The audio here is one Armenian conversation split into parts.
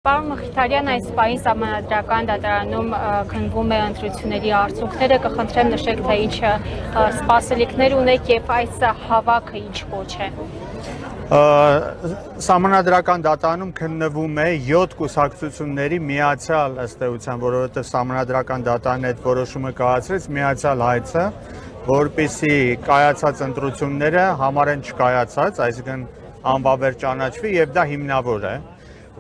Պարոն Մխիթարյան, այս պահին Սահմանադրական դատարանում քննվում է ընտրությունների արդյունքները, կխնդրեմ նշեք, թե ինչ սպասելիքներ ունեք եւ այս հավաքը ինչ կոչ է։ Սահմանադրական դատարանում քննվում է 7 կուսակցությունների միացյալ ըստ էության, որովհետեւ Սահմանադրական դատարանը այդ որոշումը կայացրեց միացյալ հայցը, որպեսզի կայացած ընտրությունները համարեն չկայացած, այսինքն անվավեր ճանաչվի եւ դա հիմնավոր է,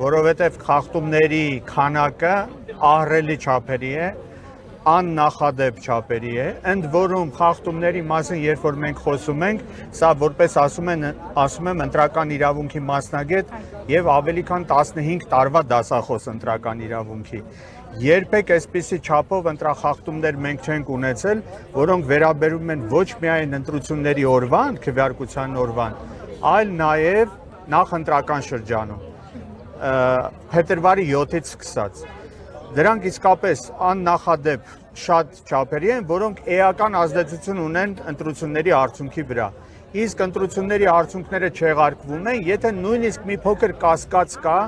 որովհետև խախտումների քանակը ահռելի չափերի է, աննախադեպ չափերի է, ընդ որում խախտումների մասին, երբ որ մենք խոսում ենք, սա որպես ասում եմ ընտրական իրավունքի մասնագետ եւ ավելի քան 15 տարվա դասախոս ընտրական իրավունքի։ Երբեք այսպիսի չափով ընտրախախտումներ մենք չենք ունեցել, որոնք վերաբերում են ոչ միայն ընտրությունների օրվան, քվեարկության օրվան, այլ նաեւ նախընտրական շրջանում։ Փետրվարի 7-ից սկսած։ Դրանք իսկապես աննախադեպ շատ չափերի են, որոնք էական ազդեցություն ունեն ընտրությունների արդյունքի վրա։ Իսկ ընտրությունների արդյունքները չեղարկվում են, եթե նույնիսկ մի փոքր կասկած կա,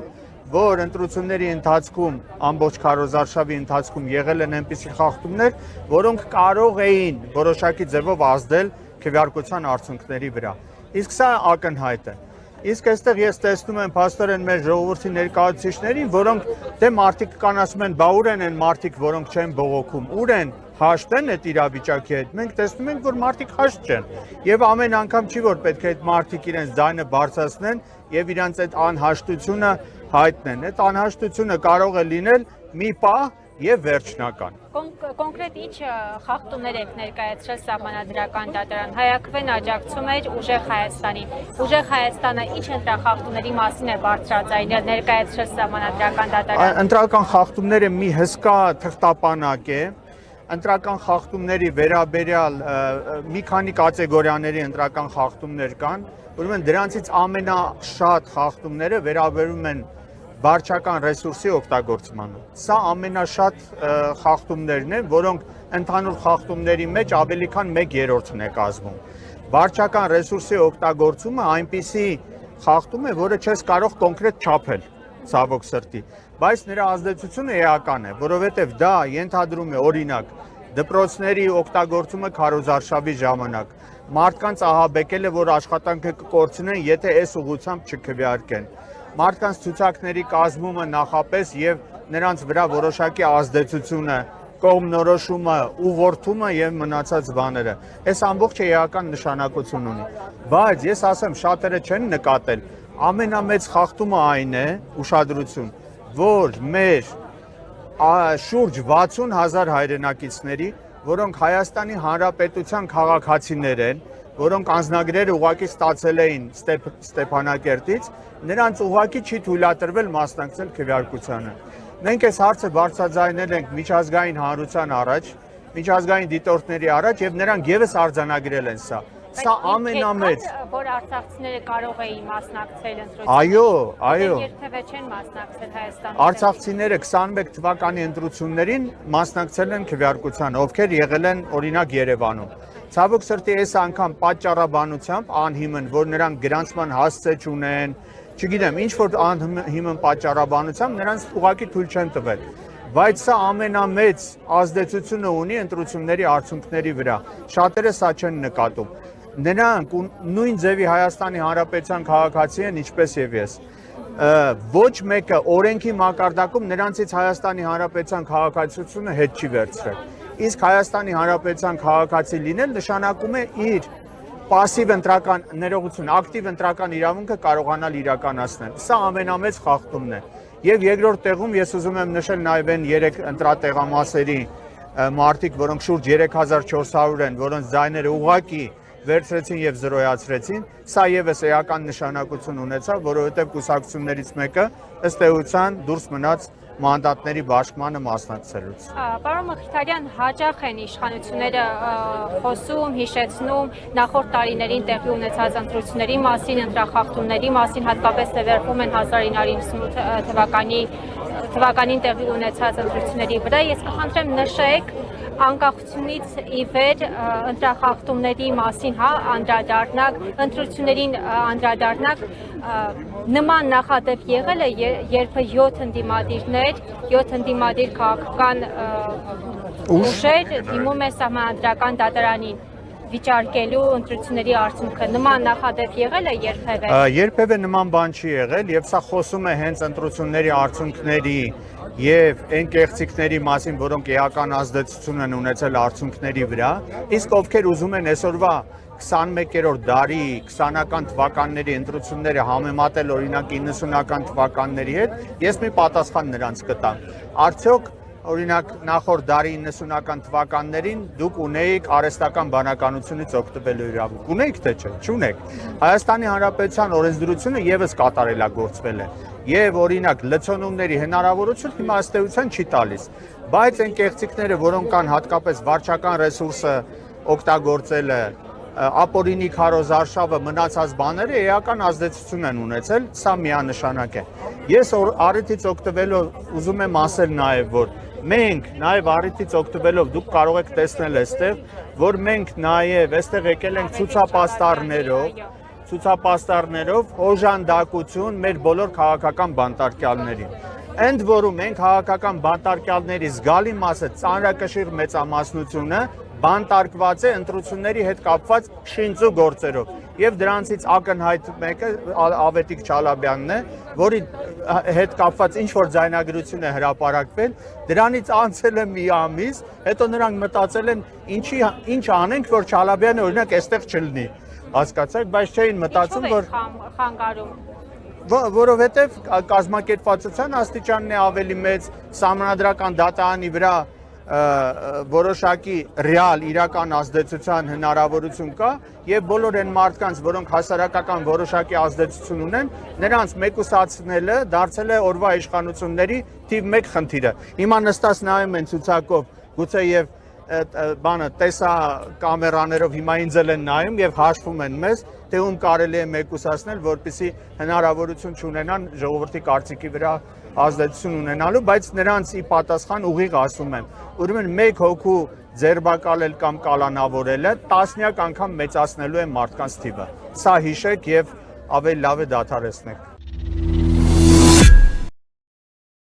որ ընտրությունների ընթացքում ամբողջ քարոզարշավի ընթացքում եղել են այնպիսի խախտումներ, որոնք կարող էին որոշակի ձևով ազդել քվեարկության արդյունքների վրա։ Իսկ սա ակնհայտ է։ Իսկ այստեղ ես տեսնում եմ փաստորեն մեր ժողովրդի ներկայացուցիչներին, որոնք դե մարդիկ կան ասում են, բա ուր են այն մարդիկ, որոնք չեն բողոքում, ուր են, հաշտ են այդ իրավիճակի հետ։ Մենք տեսնում ենք, որ մարդիկ հաշտ չեն։ Եվ ամեն անգամ չի, որ պետք է այդ մարդիկ իրենց ձայնը բարձրացնեն եւ իրենց այդ անհաշտությունը հայտնեն։ Այդ անհաշտությունը կարող է լինել մի պահ եւ վերջնական։ Կոնկրետ ինչ խախտումներ եք ներկայացրել Սահմանադրական դատարան։ Հայաքվեն աջակցում էր Ուժեղ Հայաստանին։ Ուժեղ Հայաստանը ինչ ընտրախախտումների մասին է բարձրաձայնել ներկայացրել Սահմանադրական դատարան։ Ընտրական խախտումները մի հսկա թղթապանակ է։ Ընտրական խախտումների վերաբերյալ մի քանի կատեգորիաների ընտրական խախտումներ կան, ուրեմն դրանցից ամենաշատ խախտումները վերաբերում են վարչական ռեսուրսի օգտագործմանը։ Սա ամենաշատ խախտումներն են, որոնք ընդհանուր խախտումների մեջ ավելի քան 1/3-ն է կազմում։ Վարչական ռեսուրսի օգտագործումը այնպիսի խախտում է, որը չես կարող կոնկրետ չափել, ցավոք սրտի, բայց նրա ազդեցությունը էական է, որովհետև դա ենթադրում է օրինակ դպրոցների օգտագործումը քարոզարշավի ժամանակ, մարդկանց ահաբեկելը, որ աշխատանքը կկորցնեն, եթե այս ուղղությամբ չքվեարկեն։ Մարդկանց ցուցակների կազմումը նախապես եւ նրանց վրա որոշակի ազդեցությունը, կողմնորոշումը, ուղղորդումը եւ մնացած բաները։ Այս ամբողջը էական նշանակություն ունի։ Բայց ես ասեմ, շատերը չեն նկատել, ամենամեծ խախտումը այն է, ուշադրություն, որ մեր շուրջ 60,000 հայրենակիցների, որոնք Հայաստանի Հանրապետության քաղաքացիներ են, որոնք անձնագրերը ուղղակի ստացել էին Ստեփանակերտից, նրանց ուղղակի չի թույլատրվել մասնակցել քվեարկությանը։ Մենք այս հարցը բարձրաձայնել ենք միջազգային հանրության առաջ, միջազգային դիտորդների առաջ եւ նրանք եւս արձանագրել են սա։ Սա ամենամեծ, որ արցախցիները կարող էին մասնակցել ընտրություններին։ Այո։ Երբևէ չեն մասնակցել Հայաստանում։ Արցախցիները 21 թվականի ընտրություններին մասնակցել են քվեարկության, ովքեր եղել են օրինակ Երևանում։ Ցավոք սրտի այս անգամ պատճառաբանությամբ անհիմն, որ նրանք գրանցման հասցե չունեն, չգիտեմ, ինչ որ անհիմն պատճառաբանությամբ նրանց ուղղակի թույլ չեն տվել։ Բայց սա ամենամեծ ազդեցությունը ունի ընտրությունների արդյունքների վրա։ Շատերը սա չեն նկատում։ Նրանք նույն ձևի Հայաստանի Հանրապետության քաղաքացի են, ինչպես եւ ես։ Ոչ մեկը օրենքի մակարդակում նրանցից Հայաստանի Հանրապետության քաղաքացիությունը հետ չի վերցրել։ Իսկ Հայաստանի Հանրապետության քաղաքացի լինել նշանակում է իր պասիվ ընտրական ներողություն, ակտիվ ընտրական իրավունքը կարողանալ իրականացնել։ Սա ամենամեծ խախտումն է։ Եվ երկրորդ տեղում ես ուզում եմ նշել նաև այն 3 ընտրատեղամասերի մարդիկ, որոնք շուրջ 3400 են, որոնց ձայները ուղղակի վերցրեցին եւ զրոյացրեցին, սա եւս էական նշանակություն ունեցավ, որովհետեւ կուսակցություններից մեկը ըստ էության դուրս մնաց մանդատների բաշխմանը մասնակցելուց։ Պարոն Մխիթարյան, հաճախ են իշխանությունները խոսում, հիշեցնում նախորդ տարիներին տեղի ունեցած ընտրությունների մասին, ընտրախախտումների մասին, հատկապես վերվում են 1998 թվականին տեղի ունեցած ընտրությունների վրա։ Ես կխնդրեմ նշեք անկախությունից ի վեր ընտրախախտումների մասին, անդրադառնաք, ընտրություններին անդրադառնաք, Նման նախադեպ եղել է, երբ 7 ընդդիմադիրներ, 7 ընդդիմադիր քաղաքական ուժեր դիմում է սահմանադրական դատարանին վիճարկելու ընտրությունների արդյունքը։ Նման նախադեպ եղել է երբևէ։ Երբևէ նման բան չի եղել, եւ սա խոսում է հենց ընտրությունների արդյունքների եւ այն կեղծիքների մասին, որոնք էական ազդեցություն են ունեցել արդյունքների վրա, իսկ ովքեր ուզում են այսօրվա 21-րդ դարի 20-ական թվականների ընտրությունները համեմատել օրինակ 90-ական թվականների հետ, ես մի պատասխան նրանց կտամ։ Արդյոք օրինակ նախորդ դարի 90-ական թվականներին դուք ունեիք արհեստական բանականությունից օգտվելու իրավունք։ Ունեիք թե չէ, չունեք։ Հայաստանի Հանրապետության օրենսդրությունը եւս կատարելագործվել է։ Եվ օրինակ լցոնումների հնարավորություն հիմա ըստ էության չի տալիս։ Բայց այն կեղծիքները, որոնք կան հատկապես վարչական ռեսուրսը օգտագործելը, ապօրինի քարոզարշավը, մնացած բաները էական ազդեցություն են ունեցել, սա միանշանակ է։ Ես առիթից օգտվելով ուզում եմ ասել նաև, որ մենք նաև առիթից օգտվելով դուք կարող եք տեսնել այստեղ, որ մենք նաև այստեղ եկել ենք ցուցապաստառներով օժանդակություն մեր բոլոր քաղաքական բանտարկյալներին։ Ընդ որում մենք քաղաքական բանտարկյալների զգալի մասը ծանրակշիռ մեծամասնությունը բանտարկված է ընտրությունների հետ կապված շինծու գործերով եւ դրանցից ակնհայտ մեկը Ավետիք Չալաբյանն է, որի հետ կապված ինչ որ ձայնագրություն է հրապարակվել, դրանից անցել է մի ամիս, հետո նրանք մտածել են ինչ անենք, որ Չալաբյանը օրինակ այստեղ չլինի, հասկացաք, բայց չէին մտածում, որ խանգարում որովհետեւ կազմակերպվածության աստիճանն է ավելի մեծ, սահմանադրական դատարանի վրա որոշակի ռեալ իրական ազդեցության հնարավորություն կա եւ բոլոր այն մարդկանց, որոնք հասարակական որոշակի ազդեցություն ունեն, նրանց մեկուսացնելը դարձել է օրվա իշխանությունների թիվ 1 խնդիրը։ Հիմա նստած նայում են ցուցակով, գուցե եւ բանը տեսա կամերաներով հիմա ինձ են նայում եւ հաշվում են մեզ, թե ում կարելի է մեկուսացնել, որպեսզի հնարավորություն չունենան ժողովրդի կարծիքի վրա ազդեցություն ունենալու, բայց նրանց ի պատասխան ուղիղ ասում եմ, ուրեմն մեկ հոգու ձերբակալել կամ կալանավորելը տասնյակ անգամ մեծացնելու է մարդկանց թիվը։ Սա հիշեք եւ ավելի լավ է դադարեցնեք։